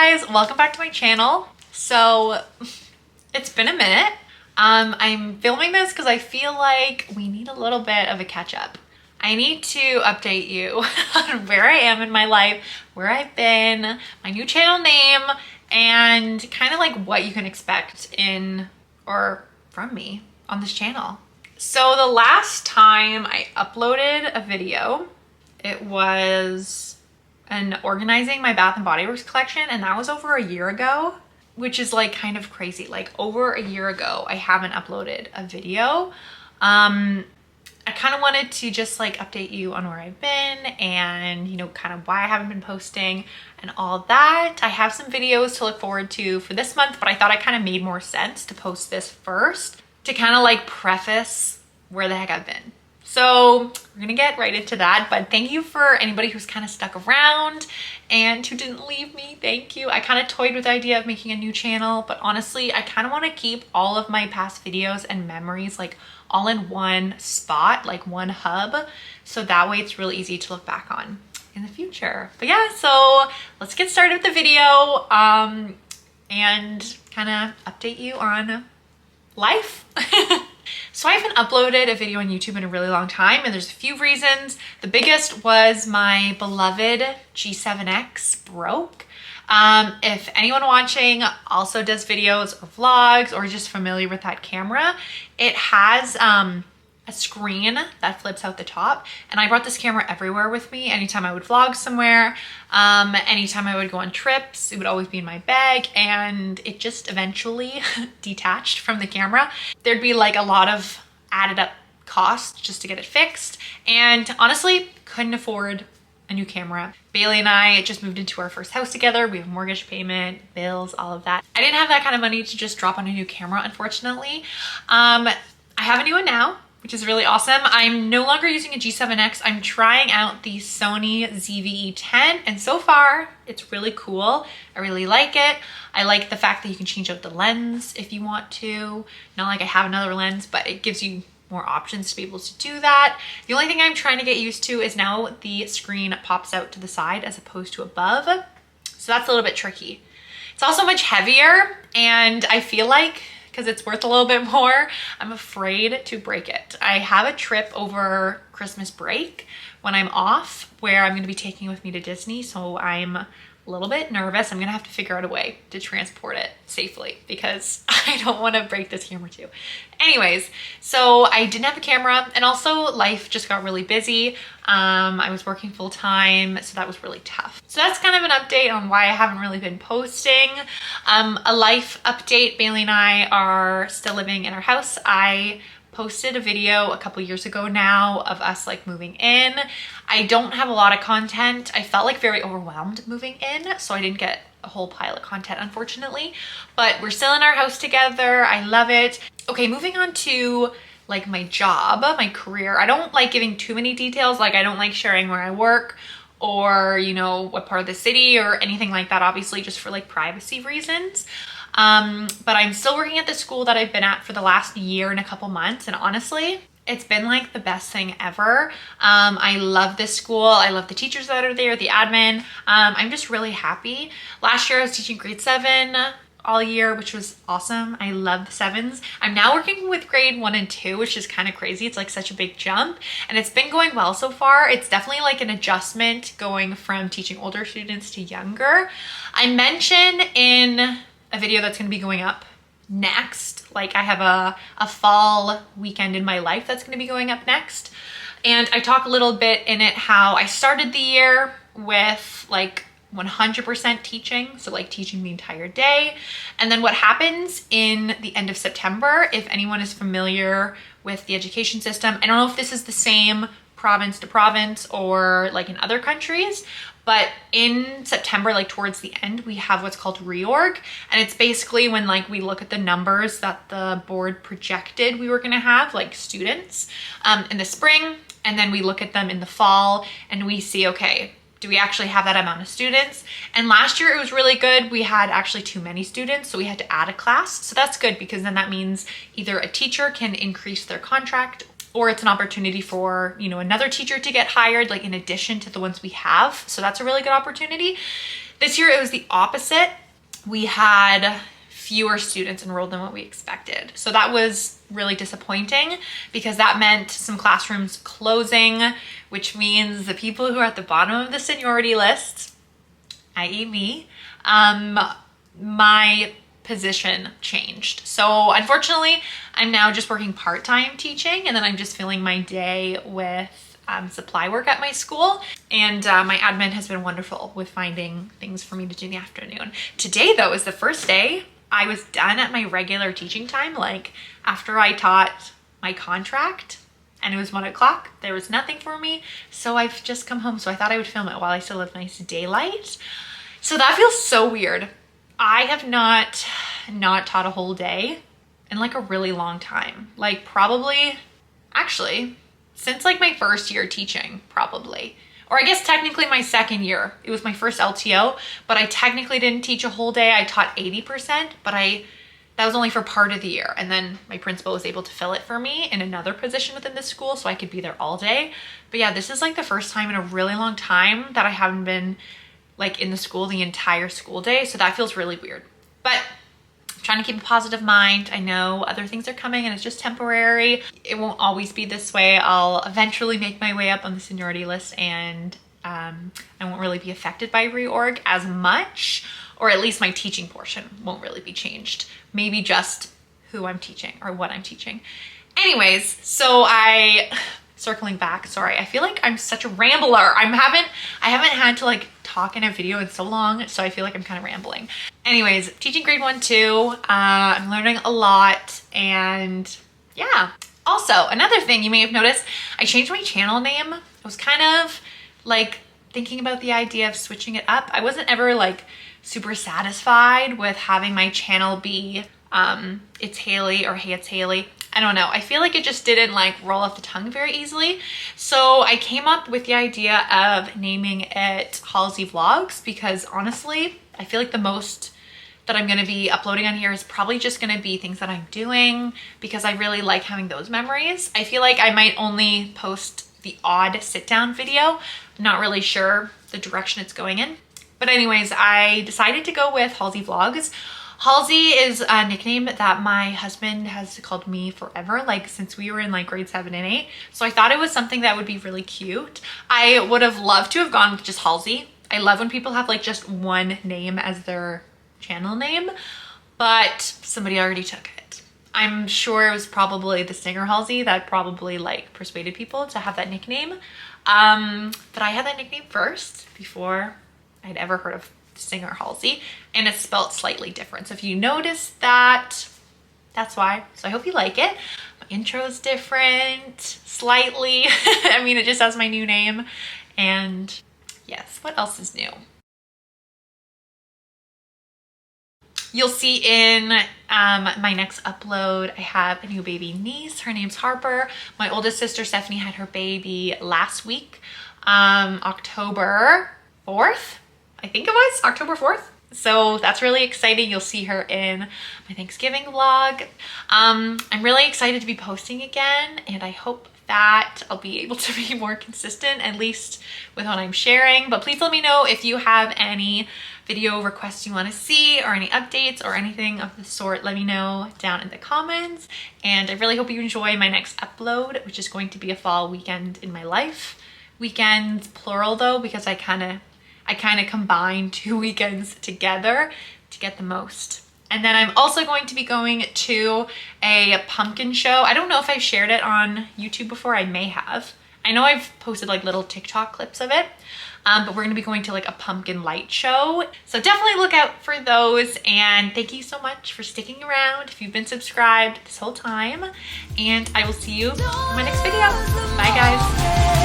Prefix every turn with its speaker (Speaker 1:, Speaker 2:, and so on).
Speaker 1: guys, welcome back to my channel. So it's been a minute. I'm filming this because I feel like we need a little bit of a catch up. I need to update you on where I am in my life, where I've been, my new channel name, and kind of like what you can expect in or from me on this channel. So the last time I uploaded a video, it was an organizing my Bath and Body Works collection, and that was over a year ago, which is like kind of crazy. Like over a year ago, I haven't uploaded a video. I kind of wanted to just like update you on where I've been and, you know, kind of why I haven't been posting and all that. I have some videos to look forward to for this month, but I thought it kind of made more sense to post this first to kind of like preface where the heck I've been. So we're gonna get right into that, but thank you for anybody who's kind of stuck around and who didn't leave me. Thank you. I kind of toyed with the idea of making a new channel, but honestly, I kind of want to keep all of my past videos and memories like all in one spot, like one hub. So that way it's really easy to look back on in the future. But yeah, so let's get started with the video and kind of update you on life. So I haven't uploaded a video on YouTube in a really long time, and there's a few reasons. The biggest was my beloved G7X broke. If anyone watching also does videos or vlogs or just familiar with that camera, it has a screen that flips out the top, and I brought this camera everywhere with me. Anytime I would vlog somewhere, anytime I would go on trips, it would always be in my bag, and it just eventually detached from the camera. There'd be like a lot of added up costs just to get it fixed, and honestly couldn't afford a new camera. Bailey and I just moved into our first house together. We have mortgage payment, bills, all of that. I didn't have that kind of money to just drop on a new camera, unfortunately. I have a new one now, which is really awesome. I'm no longer using a G7X. I'm trying out the Sony ZV-E10, and so far it's really cool. I really like it. I like the fact that you can change out the lens if you want to. Not like I have another lens, but it gives you more options to be able to do that. The only thing I'm trying to get used to is now the screen pops out to the side as opposed to above. So that's a little bit tricky. It's also much heavier, and I feel like because it's worth a little bit more, I'm afraid to break it. I have a trip over Christmas break when I'm off where I'm gonna be taking it with me to Disney, so I'm a little bit nervous. I'm gonna have to figure out a way to transport it safely because I don't wanna break this camera too. Anyways, so I didn't have a camera, and also life just got really busy. I was working full time, so that was really tough. So that's kind of an update on why I haven't really been posting. A life update, Bailey and I are still living in our house. I posted a video a couple years ago now of us like moving in. I don't have a lot of content. I felt like very overwhelmed moving in, so I didn't get a whole pile of content, unfortunately, but we're still in our house together. I love it. Okay, moving on to like my job, my career. I don't like giving too many details. Like I don't like sharing where I work or, you know, what part of the city or anything like that, obviously just for like privacy reasons. But I'm still working at the school that I've been at for the last year and a couple months, and honestly, it's been like the best thing ever. I love this school. I love the teachers that are there, the admin. I'm just really happy. Last year I was teaching grade 7 all year, which was awesome. I love the 7s. I'm now working with grade 1 and 2, which is kind of crazy. It's like such a big jump, and it's been going well so far. It's definitely like an adjustment going from teaching older students to younger. I mentioned in a video that's going to be going up next, like I have a fall weekend in my life that's going to be going up next, and I talk a little bit in it how I started the year with like 100% teaching, so like teaching the entire day, and then what happens in the end of September, if anyone is familiar with the education system, I don't know if this is the same province to province or like in other countries, but in September, like towards the end, we have what's called reorg, and it's basically when like we look at the numbers that the board projected we were gonna have, like students in the spring, and then we look at them in the fall and we see, okay, do we actually have that amount of students? And last year it was really good. We had actually too many students, so we had to add a class. So that's good because then that means either a teacher can increase their contract or it's an opportunity for, you know, another teacher to get hired, like in addition to the ones we have. So that's a really good opportunity. This year it was the opposite. We had fewer students enrolled than what we expected. So that was really disappointing because that meant some classrooms closing, which means the people who are at the bottom of the seniority list, i.e. me, my position changed. So unfortunately, I'm now just working part-time teaching, and then I'm just filling my day with supply work at my school. And my admin has been wonderful with finding things for me to do in the afternoon. Today though is the first day I was done at my regular teaching time. Like after I taught my contract and it was 1 o'clock, there was nothing for me. So I've just come home. So I thought I would film it while I still have nice daylight. So that feels so weird. I have not taught a whole day in like a really long time. Like probably, actually, since like my first year teaching, probably. Or I guess technically my second year. It was my first LTO, but I technically didn't teach a whole day. I taught 80%, but that was only for part of the year. And then my principal was able to fill it for me in another position within the school so I could be there all day. But yeah, this is like the first time in a really long time that I haven't been like in the school the entire school day. So that feels really weird. But I'm trying to keep a positive mind. I know other things are coming and it's just temporary. It won't always be this way. I'll eventually make my way up on the seniority list, and I won't really be affected by reorg as much, or at least my teaching portion won't really be changed. Maybe just who I'm teaching or what I'm teaching. Anyways, so circling back, sorry, I feel like I'm such a rambler. I haven't had to like talk in a video in so long, so I feel like I'm kind of rambling. Anyways, teaching grade 1-2, I'm learning a lot, and yeah. Also, another thing you may have noticed, I changed my channel name. I was kind of like thinking about the idea of switching it up. I wasn't ever like super satisfied with having my channel be It's Haley or Hey It's Haley. I don't know. I feel like it just didn't like roll off the tongue very easily. So I came up with the idea of naming it Halsey Vlogs, because honestly, I feel like the most that I'm gonna be uploading on here is probably just gonna be things that I'm doing, because I really like having those memories. I feel like I might only post the odd sit down video. I'm not really sure the direction it's going in. But anyways, I decided to go with Halsey Vlogs. Halsey is a nickname that my husband has called me forever, like since we were in like grade 7 and 8. So I thought it was something that would be really cute. I would have loved to have gone with just Halsey. I love when people have like just one name as their channel name, but somebody already took it. I'm sure it was probably the singer Halsey that probably like persuaded people to have that nickname. But I had that nickname first before I'd ever heard of singer Halsey, and it's spelled slightly different. So if you notice that, that's why. So I hope you like it. My intro is different slightly. I mean, it just has my new name. And yes, what else is new? You'll see in my next upload, I have a new baby niece. Her name's Harper. My oldest sister, Stephanie, had her baby last week, October 4th. I think it was October 4th. So that's really exciting. You'll see her in my Thanksgiving vlog. I'm really excited to be posting again, and I hope that I'll be able to be more consistent, at least with what I'm sharing. But please let me know if you have any video requests you want to see, or any updates or anything of the sort. Let me know down in the comments. And I really hope you enjoy my next upload, which is going to be a fall weekend in my life. Weekends plural though, because I kind of combine 2 weekends together to get the most. And then I'm also going to be going to a pumpkin show. I don't know if I've shared it on YouTube before. I may have. I know I've posted like little TikTok clips of it, but we're gonna be going to like a pumpkin light show. So definitely look out for those. And thank you so much for sticking around if you've been subscribed this whole time. And I will see you in my next video. Bye guys.